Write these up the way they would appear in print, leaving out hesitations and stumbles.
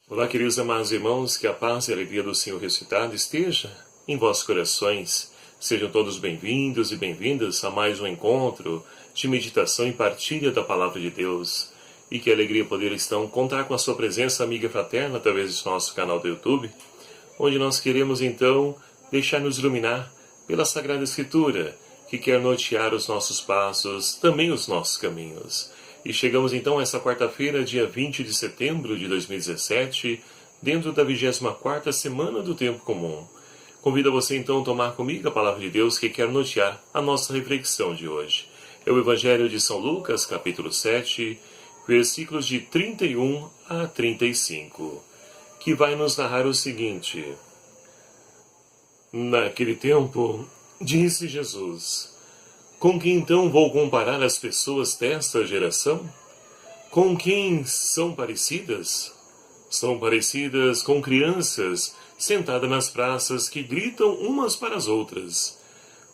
Olá, queridos amados irmãos, que a paz e a alegria do Senhor ressuscitado esteja em vossos corações. Sejam todos bem-vindos e bem-vindas a mais um encontro de meditação e partilha da Palavra de Deus. E que alegria poder então contar com a sua presença amiga e fraterna através do nosso canal do YouTube, onde nós queremos então deixar-nos iluminar pela Sagrada Escritura, que quer nortear os nossos passos, também os nossos caminhos. E chegamos então a essa quarta-feira, dia 20 de setembro de 2017, dentro da 24ª semana do Tempo Comum. Convido você então a tomar comigo a Palavra de Deus que quer nortear a nossa reflexão de hoje. É o Evangelho de São Lucas, capítulo 7, versículos de 31 a 35, que vai nos narrar o seguinte. Naquele tempo, disse Jesus: com quem então vou comparar as pessoas desta geração? Com quem são parecidas? São parecidas com crianças sentadas nas praças que gritam umas para as outras.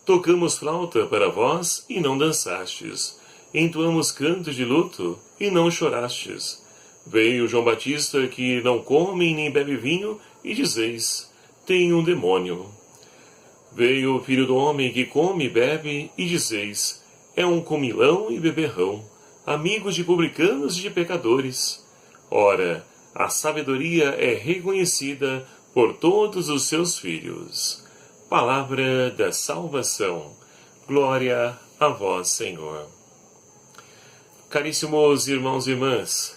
Tocamos flauta para vós e não dançastes. Entoamos canto de luto e não chorastes. Veio João Batista que não come nem bebe vinho e dizeis: tem um demônio. Veio o Filho do Homem que come e bebe, e dizeis: é um comilão e beberrão, amigo de publicanos e de pecadores. Ora, a sabedoria é reconhecida por todos os seus filhos. Palavra da salvação. Glória a vós, Senhor. Caríssimos irmãos e irmãs,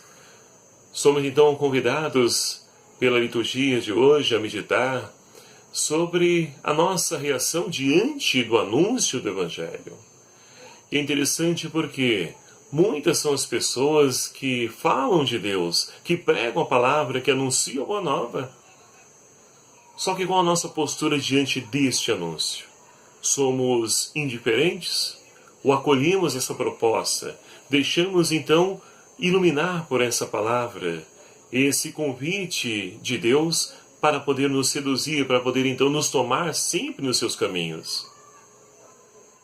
somos então convidados pela liturgia de hoje a meditar sobre a nossa reação diante do anúncio do Evangelho. E é interessante porque muitas são as pessoas que falam de Deus, que pregam a palavra, que anunciam a boa nova. Só que qual a nossa postura diante deste anúncio? Somos indiferentes? Ou acolhemos essa proposta? Deixamos então iluminar por essa palavra, esse convite de Deus para poder nos seduzir, para poder então nos tomar sempre nos seus caminhos.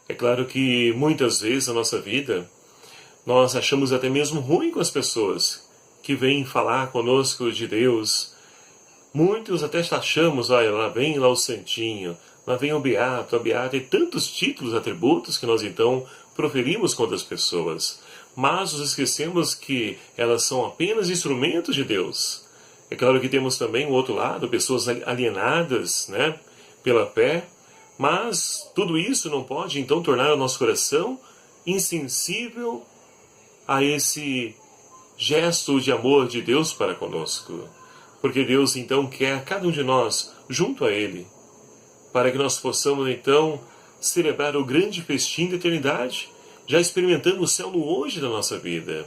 É claro que muitas vezes na nossa vida nós achamos até mesmo ruim com as pessoas que vêm falar conosco de Deus. Muitos até achamos, olha, lá vem lá o santinho, lá vem o beato, a beata, e tantos títulos, atributos que nós então proferimos contra as pessoas. Mas nos esquecemos que elas são apenas instrumentos de Deus. É claro que temos também o outro lado, pessoas alienadas, né, pela fé, mas tudo isso não pode então tornar o nosso coração insensível a esse gesto de amor de Deus para conosco. Porque Deus então quer cada um de nós junto a Ele, para que nós possamos então celebrar o grande festim da eternidade, já experimentando o céu no hoje da nossa vida.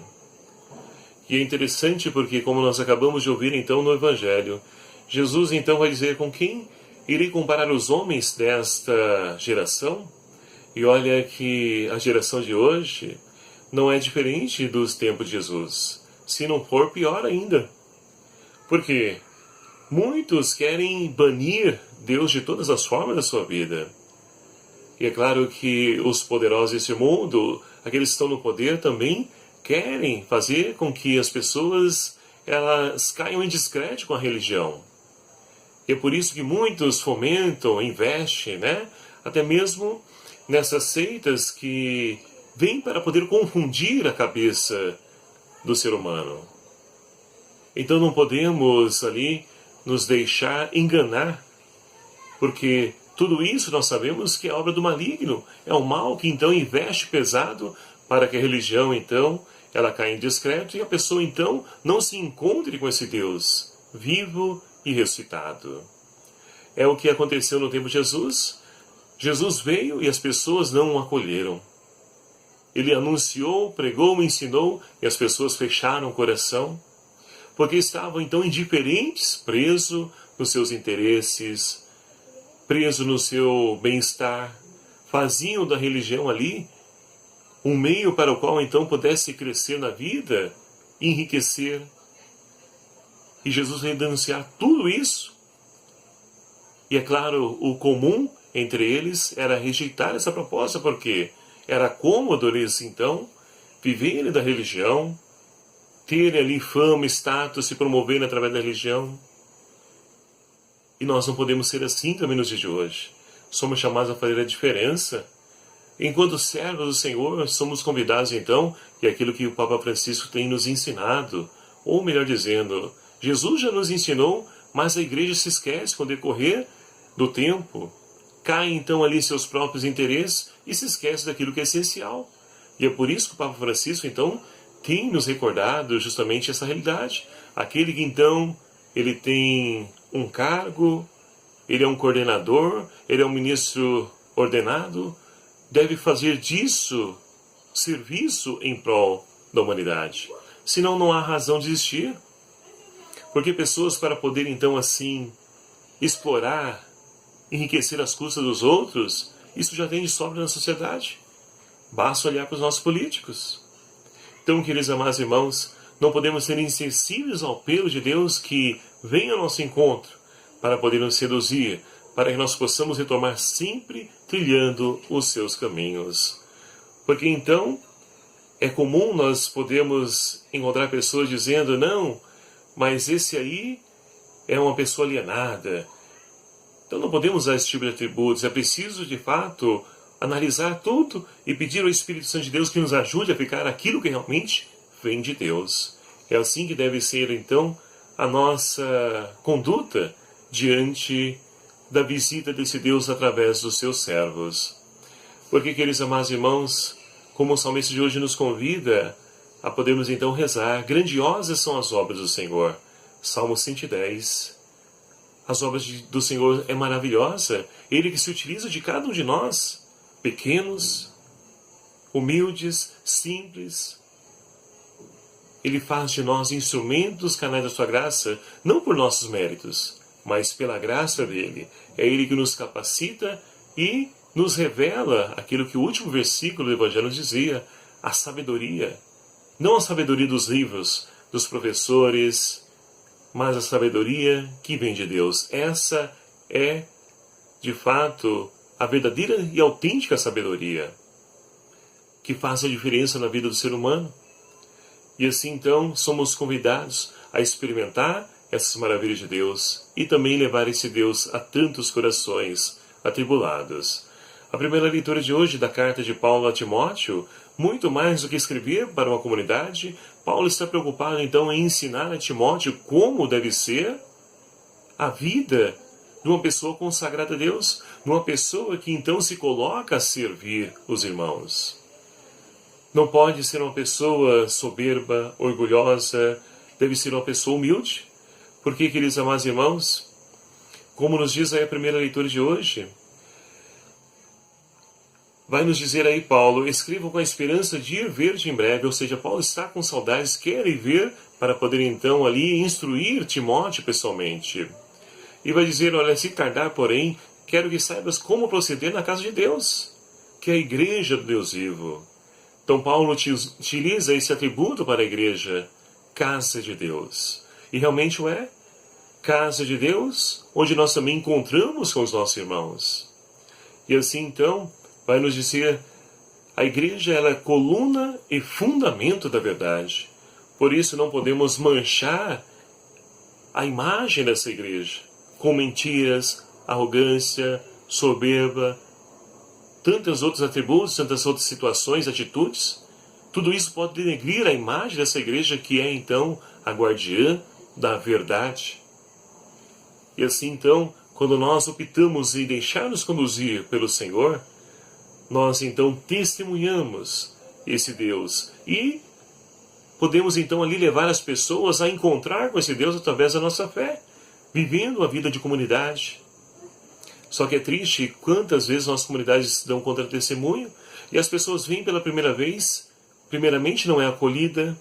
E é interessante porque, como nós acabamos de ouvir então no Evangelho, Jesus então vai dizer: com quem irei comparar os homens desta geração? E olha que a geração de hoje não é diferente dos tempos de Jesus, se não for pior ainda. Porque muitos querem banir Deus de todas as formas da sua vida. E é claro que os poderosos desse mundo, aqueles que estão no poder também, querem fazer com que as pessoas elas caiam em descrédito com a religião. E é por isso que muitos fomentam, investem, né? Até mesmo nessas seitas que vêm para poder confundir a cabeça do ser humano. Então não podemos ali nos deixar enganar, porque tudo isso nós sabemos que é obra do maligno, é o mal que então investe pesado para que a religião então ela caia em descrédito e a pessoa então não se encontre com esse Deus vivo e ressuscitado. É o que aconteceu no tempo de Jesus. Jesus veio e as pessoas não o acolheram. Ele anunciou, pregou, ensinou e as pessoas fecharam o coração, porque estavam então indiferentes, presos nos seus interesses, presos no seu bem-estar, faziam da religião ali um meio para o qual então pudesse crescer na vida, enriquecer. E Jesus veio denunciar tudo isso. E é claro, o comum entre eles era rejeitar essa proposta, porque era cômodo eles então viverem da religião, ter ali fama, status, se promover através da religião. E nós não podemos ser assim também nos dias de hoje. Somos chamados a fazer a diferença. Enquanto servos do Senhor, somos convidados então, e aquilo que o Papa Francisco tem nos ensinado, ou melhor dizendo, Jesus já nos ensinou, mas a igreja se esquece com o decorrer do tempo. Cai então ali seus próprios interesses e se esquece daquilo que é essencial. E é por isso que o Papa Francisco então tem nos recordado justamente essa realidade. Aquele que então ele tem um cargo, ele é um coordenador, ele é um ministro ordenado, deve fazer disso serviço em prol da humanidade. Senão não há razão de existir. Porque pessoas, para poderem então assim explorar, enriquecer as custas dos outros, isso já tem de sobra na sociedade. Basta olhar para os nossos políticos. Então, queridos amados irmãos, não podemos ser insensíveis ao apelo de Deus que vem ao nosso encontro para poder nos seduzir, para que nós possamos retomar sempre trilhando os seus caminhos. Porque então é comum nós podemos encontrar pessoas dizendo, não, mas esse aí é uma pessoa alienada. Então não podemos usar esse tipo de atributos. É preciso, de fato, analisar tudo e pedir ao Espírito Santo de Deus que nos ajude a ficar aquilo que realmente vem de Deus. É assim que deve ser, então, a nossa conduta diante da visita desse Deus através dos seus servos. Porque, queridos amados irmãos, como o salmista de hoje nos convida a podermos então rezar, grandiosas são as obras do Senhor. Salmo 110. As obras do Senhor é maravilhosa. Ele que se utiliza de cada um de nós, pequenos, humildes, simples. Ele faz de nós instrumentos, canais da sua graça, não por nossos méritos, mas pela graça dele. É ele que nos capacita e nos revela aquilo que o último versículo do Evangelho nos dizia, a sabedoria. Não a sabedoria dos livros, dos professores, mas a sabedoria que vem de Deus. Essa é, de fato, a verdadeira e autêntica sabedoria que faz a diferença na vida do ser humano. E assim, então, somos convidados a experimentar essas maravilhas de Deus e também levar esse Deus a tantos corações atribulados. A primeira leitura de hoje da carta de Paulo a Timóteo, muito mais do que escrever para uma comunidade, Paulo está preocupado então em ensinar a Timóteo como deve ser a vida de uma pessoa consagrada a Deus, de uma pessoa que então se coloca a servir os irmãos. Não pode ser uma pessoa soberba, orgulhosa, deve ser uma pessoa humilde. Porque, queridos amados irmãos, como nos diz aí a primeira leitura de hoje, vai nos dizer aí Paulo, escrevam com a esperança de ir ver-te em breve, ou seja, Paulo está com saudades, quer ir ver para poder então ali instruir Timóteo pessoalmente. E vai dizer, olha, se tardar, porém, quero que saibas como proceder na casa de Deus, que é a igreja do Deus vivo. Então Paulo utiliza esse atributo para a igreja, casa de Deus. E realmente o é, casa de Deus, onde nós também encontramos com os nossos irmãos. E assim então, vai nos dizer, a igreja ela é coluna e fundamento da verdade. Por isso não podemos manchar a imagem dessa igreja com mentiras, arrogância, soberba, tantos outros atributos, tantas outras situações, atitudes. Tudo isso pode denegrir a imagem dessa igreja que é então a guardiã da verdade. E assim então, quando nós optamos em deixar-nos conduzir pelo Senhor, nós então testemunhamos esse Deus e podemos então ali levar as pessoas a encontrar com esse Deus através da nossa fé, vivendo a vida de comunidade. Só que é triste quantas vezes nossas comunidades dão contra-testemunho e as pessoas vêm pela primeira vez, primeiramente não é acolhida,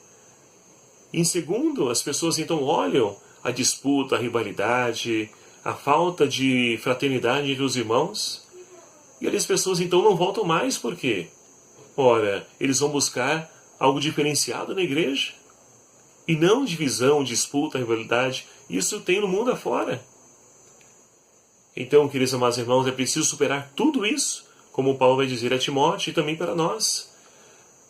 em segundo, as pessoas então olham a disputa, a rivalidade, a falta de fraternidade entre os irmãos, e as pessoas então não voltam mais, por quê? Ora, eles vão buscar algo diferenciado na igreja, e não divisão, disputa, rivalidade, isso tem no mundo afora. Então, queridos amados irmãos, é preciso superar tudo isso, como Paulo vai dizer a Timóteo e também para nós.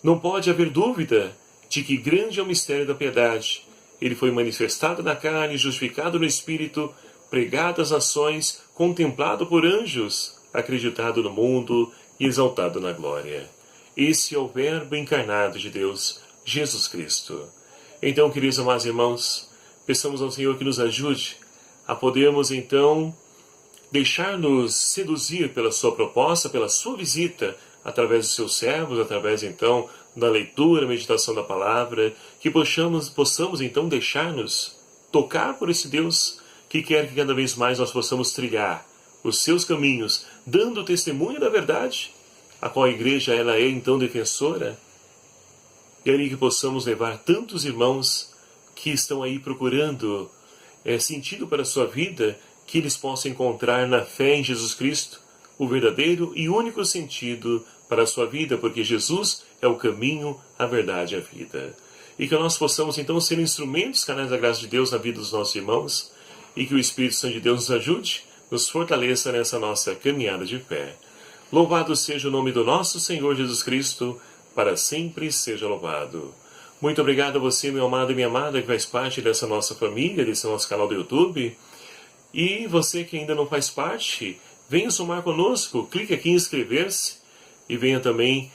Não pode haver dúvida de que grande é o mistério da piedade. Ele foi manifestado na carne, justificado no Espírito, pregado às nações, contemplado por anjos, acreditado no mundo e exaltado na glória. Esse é o Verbo encarnado de Deus, Jesus Cristo. Então, queridos amados irmãos, peçamos ao Senhor que nos ajude a podermos, então, deixar-nos seduzir pela sua proposta, pela sua visita, através dos seus servos, através, então, da leitura, meditação da palavra, que possamos então, deixar-nos tocar por esse Deus que quer que cada vez mais nós possamos trilhar os seus caminhos, dando testemunho da verdade, a qual a igreja ela é, então, defensora, e ali que possamos levar tantos irmãos que estão aí procurando sentido para a sua vida, que eles possam encontrar na fé em Jesus Cristo o verdadeiro e único sentido para a sua vida, porque Jesus é o caminho, a verdade e a vida. E que nós possamos então ser instrumentos, canais da graça de Deus na vida dos nossos irmãos, e que o Espírito Santo de Deus nos ajude, nos fortaleça nessa nossa caminhada de fé. Louvado seja o nome do nosso Senhor Jesus Cristo, para sempre seja louvado. Muito obrigado a você, meu amado e minha amada, que faz parte dessa nossa família, desse nosso canal do YouTube. E você que ainda não faz parte, venha somar conosco, clique aqui em inscrever-se e venha também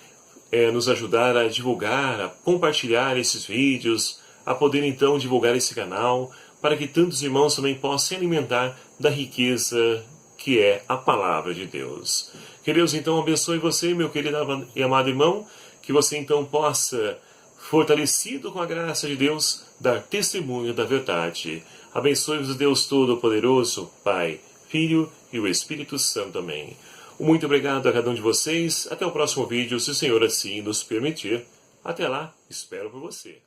nos ajudar a divulgar, a compartilhar esses vídeos, a poder então divulgar esse canal, para que tantos irmãos também possam se alimentar da riqueza que é a Palavra de Deus. Que Deus então abençoe você, meu querido e amado irmão, que você então possa, fortalecido com a graça de Deus, dar testemunho da verdade. Abençoe-vos o Deus Todo-Poderoso, Pai, Filho e o Espírito Santo. Amém. Muito obrigado a cada um de vocês. Até o próximo vídeo, se o Senhor assim nos permitir. Até lá, espero por você.